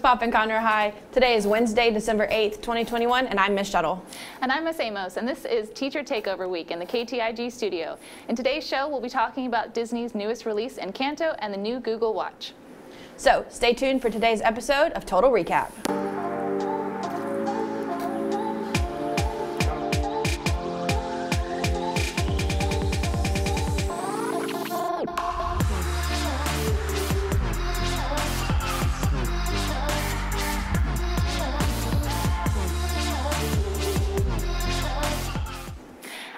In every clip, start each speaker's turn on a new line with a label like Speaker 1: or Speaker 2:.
Speaker 1: poppin', Conroe High? Today is Wednesday, December 8th, 2021, and I'm Miss Shuttle.
Speaker 2: And I'm Miss Amos, and this is Teacher Takeover Week in the KTIG studio. In today's show, we'll be talking about Disney's newest release, Encanto, and the new Google Watch.
Speaker 1: So, stay tuned for today's episode of Total Recap.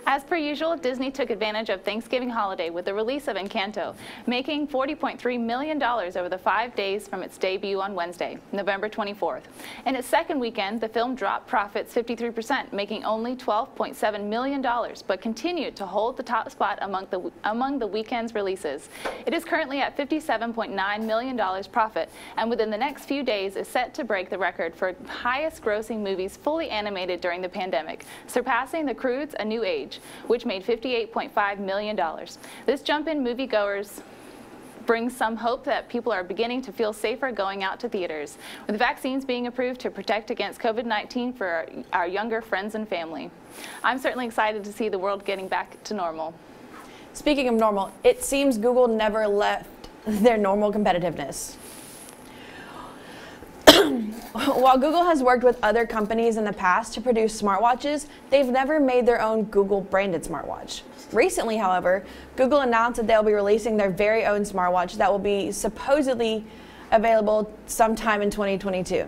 Speaker 2: As per usual, Disney took advantage of Thanksgiving holiday with the release of Encanto, making $40.3 million over the 5 days from its debut on Wednesday, November 24th. In its second weekend, the film dropped profits 53%, making only $12.7 million, but continued to hold the top spot among the weekend's releases. It is currently at $57.9 million profit, and within the next few days is set to break the record for highest grossing movies fully animated during the pandemic, surpassing The Croods: A New Age, which made $58.5 million. This jump in moviegoers brings some hope that people are beginning to feel safer going out to theaters, with vaccines being approved to protect against COVID-19 for our younger friends and family. I'm certainly excited to see the world getting back to normal.
Speaker 1: Speaking of normal, it seems Google never left their normal competitiveness. While Google has worked with other companies in the past to produce smartwatches, they've never made their own Google-branded smartwatch. Recently, however, Google announced that they'll be releasing their very own smartwatch that will be supposedly available sometime in 2022.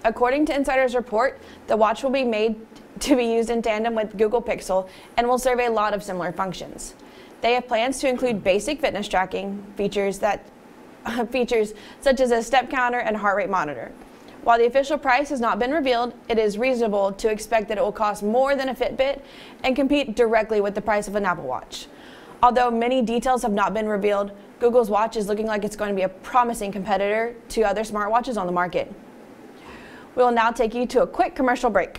Speaker 1: According to Insider's report, the watch will be made to be used in tandem with Google Pixel and will serve a lot of similar functions. They have plans to include basic fitness tracking features such as a step counter and heart rate monitor. While the official price has not been revealed, it is reasonable to expect that it will cost more than a Fitbit and compete directly with the price of an Apple Watch. Although many details have not been revealed, Google's watch is looking like it's going to be a promising competitor to other smartwatches on the market. We will now take you to a quick commercial break.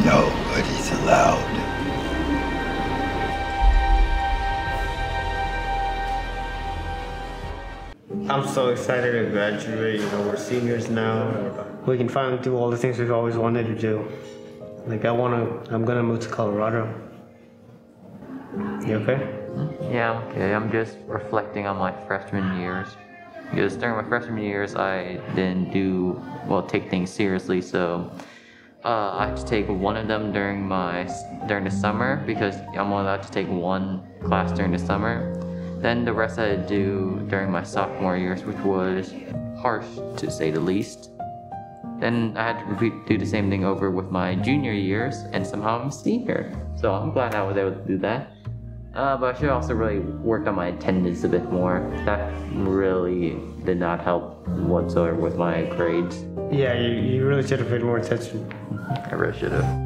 Speaker 3: Nobody's allowed.
Speaker 4: I'm so excited to graduate. You know, we're seniors now. We can finally do all the things we've always wanted to do. Like I'm gonna move to Colorado. You okay?
Speaker 5: Yeah, I'm okay. I'm just reflecting on my freshman years. Because during my freshman years, I didn't take things seriously, so I had to take one of them during the summer because I'm only allowed to take one class during the summer. Then the rest I had to do during my sophomore years, which was harsh to say the least. Then I had to do the same thing over with my junior years, and somehow I'm a senior. So I'm glad I was able to do that. But I should also really work on my attendance a bit more. That really did not help whatsoever with my grades.
Speaker 4: Yeah, you really should have paid more attention.
Speaker 5: I really should have.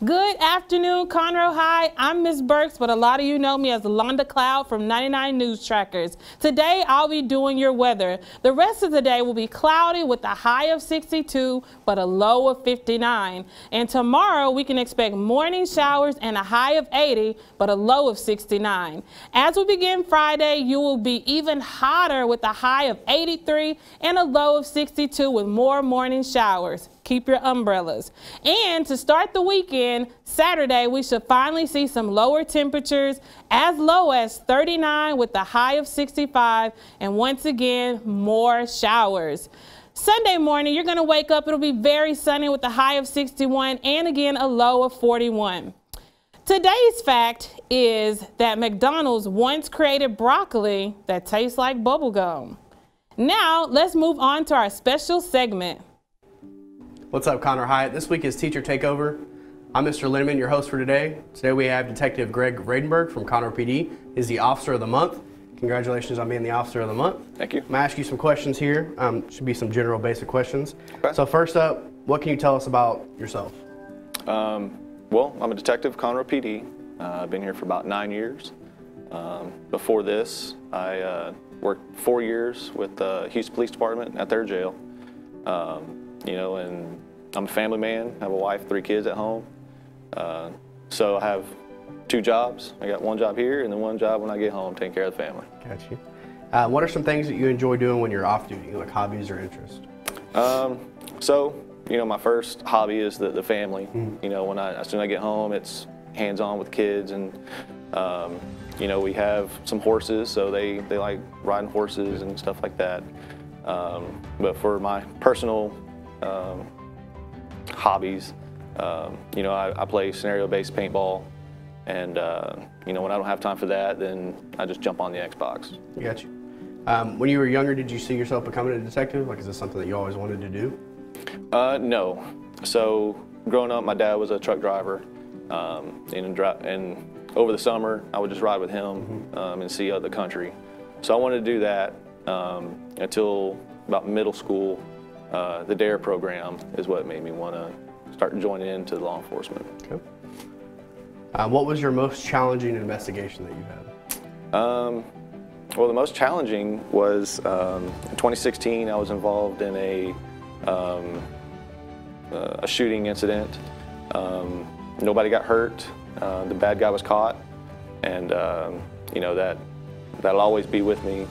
Speaker 6: Good afternoon, Conroe High. I'm Miss Burks, but a lot of you know me as Londa Cloud from 99 News Trackers. Today, I'll be doing your weather. The rest of the day will be cloudy with a high of 62, but a low of 59. And tomorrow, we can expect morning showers and a high of 80, but a low of 69. As we begin Friday, you will be even hotter with a high of 83 and a low of 62 with more morning showers. Keep your umbrellas. And to start the weekend, Saturday, we should finally see some lower temperatures as low as 39 with a high of 65, and once again, more showers. Sunday morning, you're going to wake up, it'll be very sunny with a high of 61 and again a low of 41. Today's fact is that McDonald's once created broccoli that tastes like bubblegum. Now, let's move on to our special segment.
Speaker 7: What's up, Conroe High? This week is Teacher Takeover. I'm Mr. Lindeman, your host for today. Today we have Detective Greg Radenberg from Conroe PD. He's the Officer of the Month. Congratulations on being the Officer of the Month.
Speaker 8: Thank you.
Speaker 7: I'm going to ask you some questions here. Should be some general basic questions. Okay. So first up, What can you tell us about yourself?
Speaker 8: Well, I'm a detective, Conroe PD. I've been here for about 9 years. Before this, I worked 4 years with the Houston Police Department at their jail. You know, and I'm a family man. I have a wife, 3 kids at home. So I have 2 jobs. I got 1 job here and then 1 job when I get home, taking care of the family.
Speaker 7: Got you. What are some things that you enjoy doing when you're off duty, like hobbies or interests?
Speaker 8: So, you know, my first hobby is the family. You know, as soon as I get home, it's hands-on with kids, and you know, we have some horses, so they like riding horses and stuff like that. But for my personal hobbies, you know, I play scenario-based paintball, and you know, when I don't have time for that, then I just jump on the Xbox.
Speaker 7: Got you. When you were younger, did you see yourself becoming a detective? Like, is this something that you always wanted to do?
Speaker 8: No. So growing up, my dad was a truck driver, and over the summer, I would just ride with him and see the country. So I wanted to do that until about middle school. The DARE program is what made me want to start joining into law enforcement.
Speaker 7: Okay. What was your most challenging investigation that you had?
Speaker 8: Well, the most challenging was in 2016. I was involved in a shooting incident. Nobody got hurt. The bad guy was caught, and you know, that'll always be with me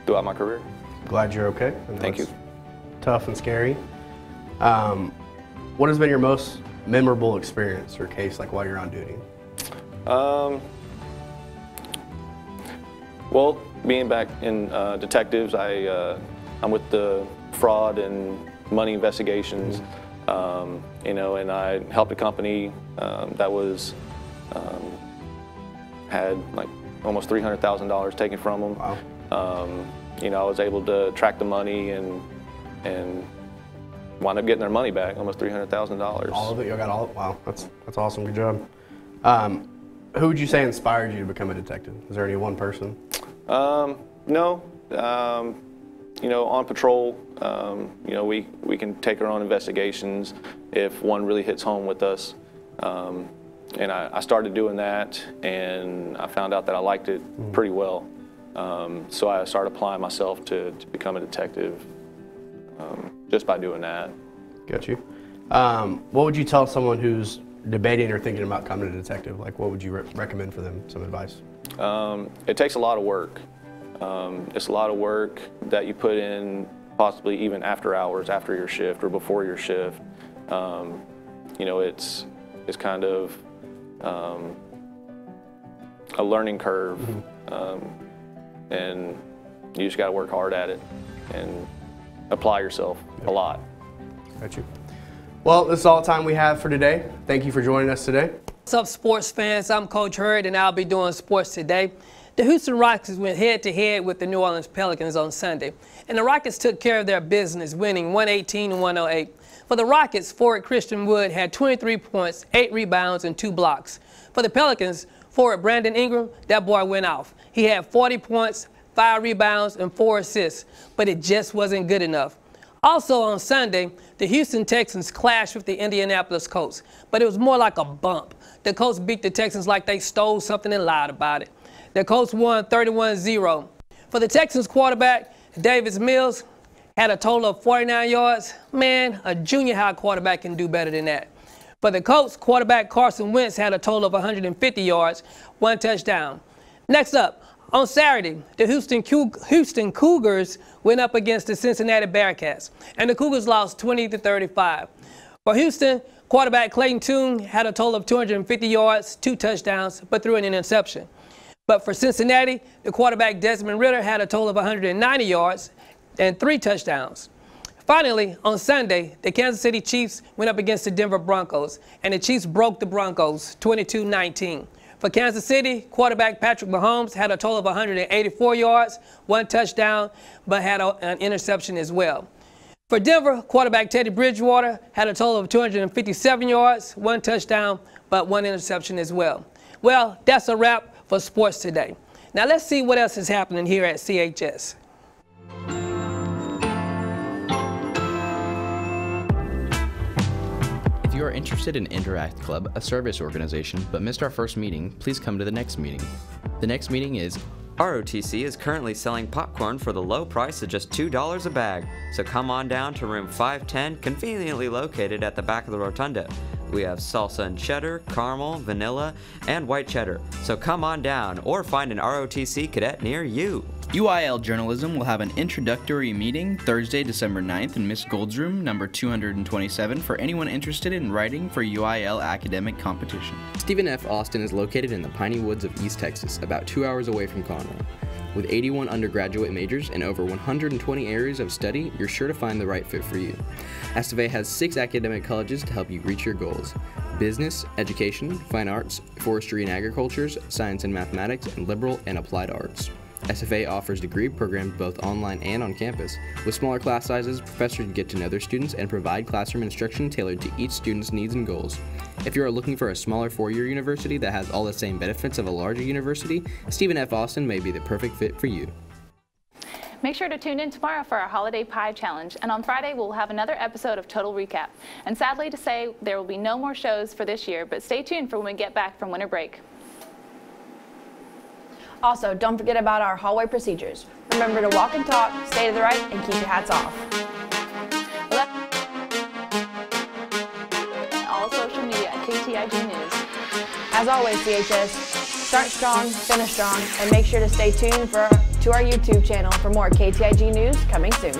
Speaker 8: throughout my career.
Speaker 7: Glad you're okay.
Speaker 8: Thank you.
Speaker 7: Tough and scary. What has been your most memorable experience or case, like while you're on duty?
Speaker 8: Well, being back in detectives, I'm with the fraud and money investigations, you know, and I helped a company that was had like almost $300,000 taken from them.
Speaker 7: Wow.
Speaker 8: You know, I was able to track the money and wound up getting their money back, almost $300,000.
Speaker 7: All of it? You got all? Wow, that's awesome. Good job. Who would you say inspired you to become a detective? Is there any one person?
Speaker 8: No. You know, on patrol, you know, we can take our own investigations if one really hits home with us. And I started doing that, and I found out that I liked it pretty well. So I started applying myself to become a detective just by doing that.
Speaker 7: Got you. What would you tell someone who's debating or thinking about becoming a detective? Like, what would you recommend for them, some advice?
Speaker 8: It takes a lot of work. It's a lot of work that you put in possibly even after hours, after your shift or before your shift. You know, it's kind of a learning curve, and you just got to work hard at it and apply yourself a lot.
Speaker 7: Got you. Well, this is all the time we have for today. Thank you for joining us today.
Speaker 9: What's up, sports fans? I'm Coach Hurd, and I'll be doing sports today. The Houston Rockets went head-to-head with the New Orleans Pelicans on Sunday, and the Rockets took care of their business, winning 118-108. For the Rockets, forward Christian Wood had 23 points, 8 rebounds, and 2 blocks. For the Pelicans, forward Brandon Ingram, that boy went off. He had 40 points, 5 rebounds, and 4 assists, but it just wasn't good enough. Also on Sunday, the Houston Texans clashed with the Indianapolis Colts, but it was more like a bump. The Colts beat the Texans like they stole something and lied about it. The Colts won 31-0. For the Texans quarterback, Davis Mills had a total of 49 yards. Man, a junior high quarterback can do better than that. For the Colts, quarterback Carson Wentz had a total of 150 yards, 1 touchdown. Next up, on Saturday, the Houston Cougars went up against the Cincinnati Bearcats, and the Cougars lost 20-35. For Houston, quarterback Clayton Tune had a total of 250 yards, 2 touchdowns, but threw an interception. But for Cincinnati, the quarterback Desmond Ridder had a total of 190 yards and 3 touchdowns. Finally, on Sunday, the Kansas City Chiefs went up against the Denver Broncos, and the Chiefs broke the Broncos 22-19. For Kansas City, quarterback Patrick Mahomes had a total of 184 yards, 1 touchdown, but had an interception as well. For Denver, quarterback Teddy Bridgewater had a total of 257 yards, 1 touchdown, but 1 interception as well. Well, that's a wrap for sports today. Now let's see what else is happening here at CHS.
Speaker 10: you are interested in Interact Club, a service organization, but missed our first meeting, please come to the next meeting. The next meeting is
Speaker 11: ROTC is currently selling popcorn for the low price of just $2 a bag, so come on down to room 510, conveniently located at the back of the rotunda. We have salsa and cheddar, caramel, vanilla, and white cheddar, so come on down or find an ROTC cadet near you.
Speaker 10: UIL Journalism will have an introductory meeting Thursday, December 9th in Miss Gold's room, number 227, for anyone interested in writing for UIL academic competition.
Speaker 12: Stephen F. Austin is located in the piney woods of East Texas, about 2 hours away from Conroe. With 81 undergraduate majors and over 120 areas of study, you're sure to find the right fit for you. Esteve has 6 academic colleges to help you reach your goals: business, education, fine arts, forestry and agriculture, science and mathematics, and liberal and applied arts. SFA offers degree programs both online and on campus. With smaller class sizes, professors get to know their students and provide classroom instruction tailored to each student's needs and goals. If you are looking for a smaller 4-year university that has all the same benefits of a larger university, Stephen F. Austin may be the perfect fit for you.
Speaker 2: Make sure to tune in tomorrow for our Holiday Pie Challenge, and on Friday we'll have another episode of Total Recap. And sadly to say, there will be no more shows for this year, but stay tuned for when we get back from winter break.
Speaker 1: Also, don't forget about our hallway procedures. Remember to walk and talk, stay to the right, and keep your hats off.
Speaker 2: All social media at KTIG News.
Speaker 1: As always, CHS, start strong, finish strong, and make sure to stay tuned to our YouTube channel for more KTIG news coming soon.